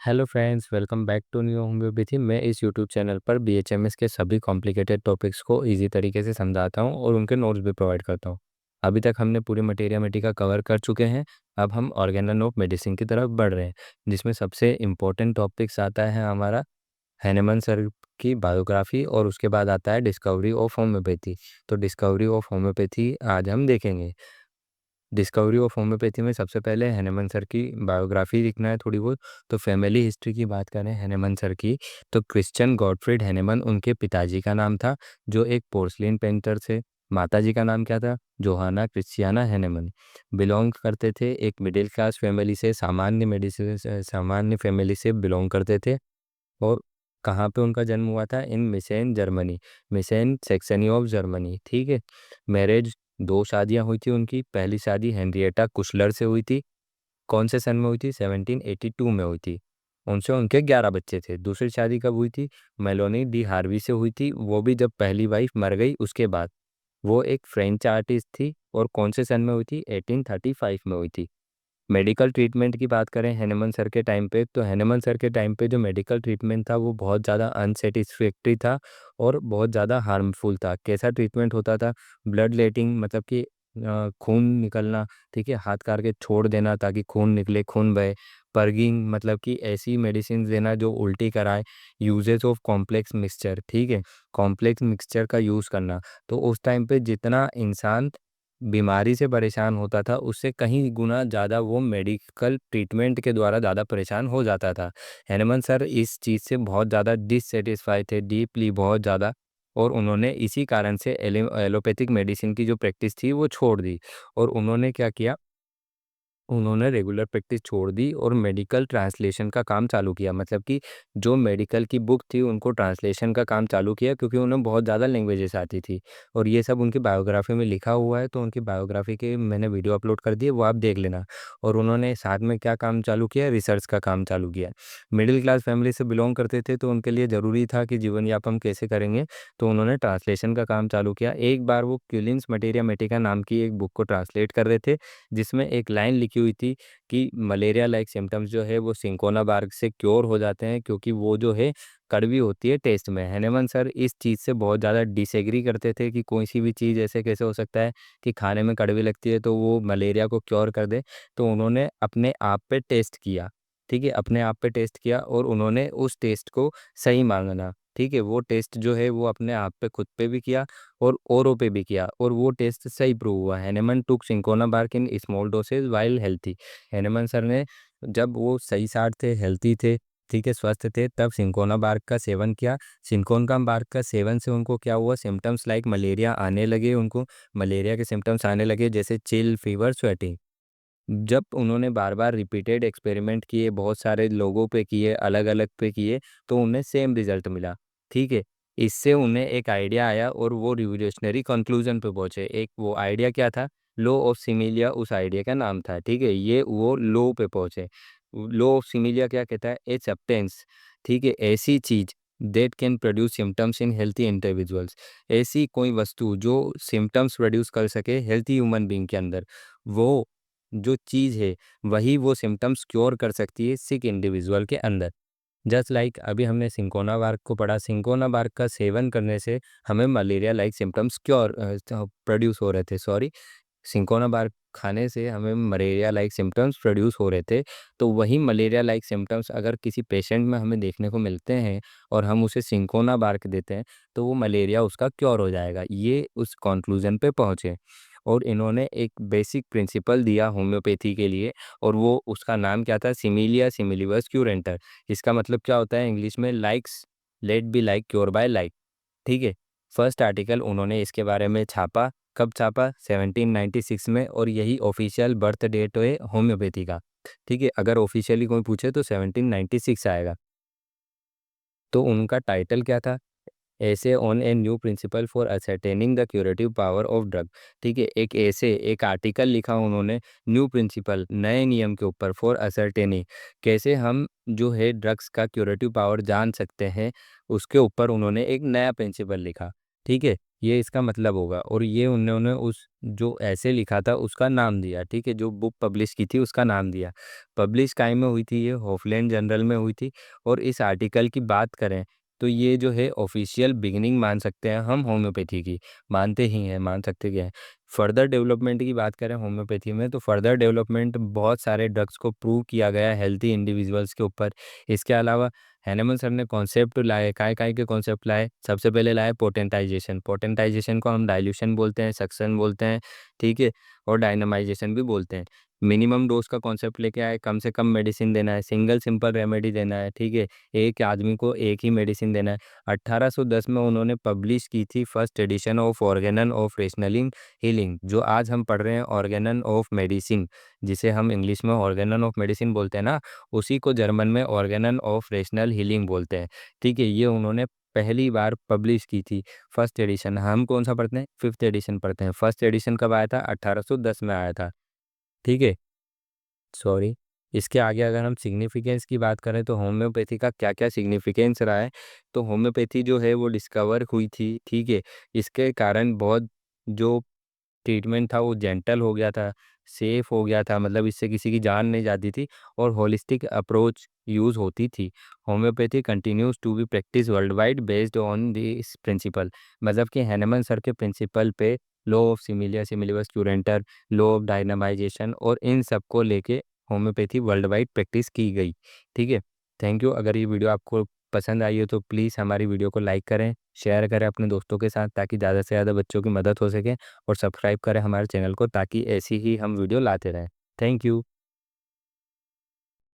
Hello friends, welcome back to New Homeopathy. मैं इस YouTube channel पर बीएचएमएस के सभी कॉम्प्लिकेटेड टॉपिक्स को इजी तरीके से समझाता हूं और उनके नोट्स भी प्रोवाइड करता हूं। अभी तक हमने पूरी मटेरिया मेडिका कवर कर चुके हैं। अब हम ऑर्गेनल ऑफ मेडिसिन की तरफ बढ़ रहे हैं, जिसमें सबसे इम्पोर्टेंट टॉपिक्स आता है हमारा हैनेमन सर की बायोग्राफी, और उसके बाद आता है डिस्कवरी ऑफ होम्योपैथी। तो डिस्कवरी ऑफ होम्योपैथी आज हम देखेंगे। डिस्कवरी ऑफ होम्योपैथी में सबसे पहले हैनेमन सर की बायोग्राफी लिखना है थोड़ी बहुत। तो फैमिली हिस्ट्री की बात करें हैनेमन सर की, तो क्रिश्चियन गॉटफ्रीड हैनेमन उनके पिताजी का नाम था, जो एक पोर्सलिन पेंटर थे। माताजी का नाम क्या था? जोहाना क्रिस्टियाना हैनेमन। बिलोंग करते थे एक मिडिल क्लास फैमिली से, सामान्य फैमिली से बिलोंग करते थे। और कहाँ पे उनका जन्म हुआ था? इन मिसेन जर्मनी, मिसेन सेक्सनी ऑफ जर्मनी। ठीक है। मैरिज, दो शादियां हुई थी उनकी। पहली शादी हेनरिएटा कुशलर से हुई थी। कौन से सन में हुई थी? 1782 में हुई थी। उनसे उनके 11 बच्चे थे। दूसरी शादी कब हुई थी? मेलोनी डी हार्वी से हुई थी, वो भी जब पहली वाइफ मर गई उसके बाद। वो एक फ्रेंच आर्टिस्ट थी। और कौन से सन में हुई थी? 1835 में हुई थी। मेडिकल ट्रीटमेंट की बात करें हैनेमन सर के टाइम पे, तो हैनेमन सर के टाइम पे जो मेडिकल ट्रीटमेंट था वो बहुत ज़्यादा अनसेटिस्फैक्ट्री था और बहुत ज़्यादा हार्मफुल था। कैसा ट्रीटमेंट होता था? ब्लड लेटिंग, मतलब कि खून निकलना। ठीक है, हाथ काट के छोड़ देना ताकि खून निकले, खून बहे। पर्गिंग, मतलब कि ऐसी मेडिसिन देना जो उल्टी कराए। यूजेस ऑफ कॉम्प्लेक्स मिक्सचर, ठीक है, कॉम्प्लेक्स मिक्सचर का यूज़ करना। तो उस टाइम पे जितना इंसान बीमारी से परेशान होता था, उससे कहीं गुना ज़्यादा वो मेडिकल ट्रीटमेंट के द्वारा ज़्यादा परेशान हो जाता था। हैनमन सर इस चीज़ से बहुत ज़्यादा डिससेटिस्फाई थे, डीपली, बहुत ज़्यादा। और उन्होंने इसी कारण से एलोपैथिक मेडिसिन की जो प्रैक्टिस थी वो छोड़ दी। और उन्होंने क्या किया? उन्होंने रेगुलर प्रैक्टिस छोड़ दी और मेडिकल ट्रांसलेशन का काम चालू किया। मतलब कि जो मेडिकल की बुक थी उनको ट्रांसलेशन का काम चालू किया, क्योंकि उन्हें बहुत ज़्यादा लैंग्वेजेस आती थी। और ये सब उनकी बायोग्राफी में लिखा हुआ है, तो उनकी बायोग्राफी के मैंने वीडियो अपलोड कर दी है, वो आप देख लेना। और उन्होंने साथ में क्या काम चालू किया? रिसर्च का काम चालू किया। मिडिल क्लास फैमिली से बिलोंग करते थे, तो उनके लिए ज़रूरी था कि जीवन यापन कैसे करेंगे। तो उन्होंने ट्रांसलेशन का काम चालू किया। एक बार वो क्यूलिन्स मटेरिया मेटिका नाम की एक बुक को ट्रांसलेट कर रहे थे, जिसमें एक लाइन लिखी हुई थी कि मलेरिया लाइक सिम्टम्स जो है वो सिंकोना बार्ग से क्योर हो जाते हैं, क्योंकि वो जो है कड़वी होती है टेस्ट में। हैनेमन सर इस चीज़ से बहुत ज़्यादा डिसएग्री करते थे कि कोई सी भी चीज़ ऐसे कैसे हो सकता है कि खाने में कड़वी लगती है तो वो मलेरिया को क्योर कर दे। तो उन्होंने अपने आप पे टेस्ट किया। ठीक है, अपने आप पे टेस्ट किया और उन्होंने उस टेस्ट को सही माना। ठीक है, वो टेस्ट जो है वो अपने आप पे खुद पे भी किया और औरों पे भी किया, और वो टेस्ट सही प्रूव हुआ। Hahnemann took cinchona bark in small dosage while healthy. Hahnemann sir ने, जब वो सही साठ थे, हेल्थी थे, ठीक है, स्वस्थ थे, तब सिंकोना बार्क का सेवन किया। सिंकोना बार्क का सेवन से उनको क्या हुआ? सिम्टम्स लाइक मलेरिया आने लगे उनको। मलेरिया के सिम्टम्स आने लगे, जैसे चिल, फीवर, स्वेटिंग। जब उन्होंने बार बार रिपीटेड एक्सपेरिमेंट किए, बहुत सारे लोगों पे किए, अलग अलग पे किए, तो उन्हें सेम रिजल्ट मिला। ठीक है, इससे उन्हें एक आइडिया आया और वो रिवोल्यूशनरी कंक्लूजन पे पहुंचे। एक वो आइडिया क्या था? लॉ ऑफ सिमिलिया उस आइडिया का नाम था। ठीक है, ये वो लॉ पे पहुंचे। लॉ ऑफ सिमिलिया क्या कहता है? ए सब्सटेंस, ठीक है, ऐसी चीज that can produce symptoms in healthy individuals. ऐसी कोई वस्तु जो सिम्टम्स प्रोड्यूस कर सके हेल्थी ह्यूमन बींग के अंदर, वो जो चीज़ है वही वो सिम्टम्स क्योर कर सकती है सिक इंडिविजुअल के अंदर। जस्ट लाइक अभी हमने सिंकोना बार्क को पढ़ा, सिंकोना बार्क का सेवन करने से हमें malaria like symptoms cure produce हो रहे थे, सॉरी, सिंकोना बार्क खाने से हमें मलेरिया लाइक सिम्टम्स प्रोड्यूस हो रहे थे। तो वही मलेरिया लाइक सिम्टम्स अगर किसी पेशेंट में हमें देखने को मिलते हैं और हम उसे सिंकोना बार्क देते हैं, तो वो मलेरिया उसका क्योर हो जाएगा। ये उस कॉन्क्लूजन पे पहुँचे। और इन्होंने एक बेसिक प्रिंसिपल दिया होम्योपैथी के लिए, और वो उसका नाम क्या था? सिमिलिया सिमिलिवर्स क्यूरेंटर। इसका मतलब क्या होता है इंग्लिश में? Likes let be like, cure by like. ठीक है, फर्स्ट आर्टिकल उन्होंने इसके बारे में छापा। कब छापा? 1796 में। और यही ऑफिशियल बर्थ डेट है होम्योपैथी का। ठीक है, अगर ऑफिशियली कोई पूछे तो 1796 आएगा। तो उनका टाइटल क्या था? Essay on a new principle for ascertaining the curative power of drug. ठीक है, एक ऐसे एक आर्टिकल लिखा उन्होंने, न्यू प्रिंसिपल, नए नियम के ऊपर, फॉर असरटेनिंग, कैसे हम जो है ड्रग्स का क्यूरेटिव पावर जान सकते हैं, उसके ऊपर उन्होंने एक नया प्रिंसिपल लिखा। ठीक है, ये इसका मतलब होगा। और ये उन्होंने उस जो ऐसे लिखा था उसका नाम दिया, ठीक है, जो बुक पब्लिश की थी उसका नाम दिया। पब्लिश काई में हुई थी, ये हॉफलैंड जनरल में हुई थी। और इस आर्टिकल की बात करें तो ये जो है ऑफिशियल बिगिनिंग मान सकते हैं हम होम्योपैथी की, मानते ही हैं, मान सकते क्या है। फर्दर डेवलपमेंट की बात करें होम्योपैथी में, तो फर्दर डेवलपमेंट बहुत सारे ड्रग्स को प्रूव किया गया हेल्थी इंडिविजुअल्स के ऊपर। इसके अलावा हैनेमन सर ने कॉन्सेप्ट लाए, काय काय के कॉन्सेप्ट लाए। सबसे पहले लाए पोटेंटाइजेशन। पोटेंटाइजेशन को हम डाइल्यूशन बोलते हैं, सक्शन बोलते हैं, ठीक है, और डायनामाइजेशन भी बोलते हैं। मिनिमम डोज का कॉन्सेप्ट लेके आए, कम से कम मेडिसिन देना है, सिंगल सिंपल रेमेडी देना है, ठीक है, एक आदमी को एक ही मेडिसिन देना है। 1810 में उन्होंने पब्लिश की थी first edition of organon of rational healing, जो आज हम पढ़ रहे हैं ऑर्गेनन ऑफ मेडिसिन, जिसे हम इंग्लिश में ऑर्गेनन ऑफ मेडिसिन बोलते हैं ना, उसी को जर्मन में ऑर्गेनन ऑफ रेशनल हीलिंग बोलते हैं, ठीक है। ये उन्होंने पहली बार पब्लिश की थी फर्स्ट एडिशन। हम कौन सा पढ़ते हैं, फिफ्थ एडिशन पढ़ते हैं। फर्स्ट एडिशन कब आया था, 1810 में आया था, ठीक है, सॉरी। इसके आगे अगर हम सिग्निफिकेंस की बात करें तो होम्योपैथी का क्या क्या सिग्निफिकेंस रहा है, तो होम्योपैथी जो है वो डिस्कवर हुई थी, ठीक है। इसके कारण बहुत जो ट्रीटमेंट था वो जेंटल हो गया था, सेफ हो गया था, मतलब इससे किसी की जान नहीं जाती थी, और होलिस्टिक अप्रोच यूज़ होती थी। Homeopathy continues to be practice worldwide based on this principle, मतलब कि हैनेमन सर के प्रिंसिपल पे, law of similia similibus curentur, law of dynamization, और इन सब को लेके होम्योपैथी वर्ल्ड वाइड प्रैक्टिस की गई, ठीक है। Thank you. अगर ये वीडियो आपको पसंद आई हो तो प्लीज़ हमारी वीडियो को लाइक करें, शेयर करें अपने दोस्तों के साथ, ताकि ज़्यादा से ज़्यादा बच्चों की मदद हो सके, और सब्सक्राइब करें हमारे चैनल को ताकि ऐसी ही हम वीडियो लाते रहें। Thank you.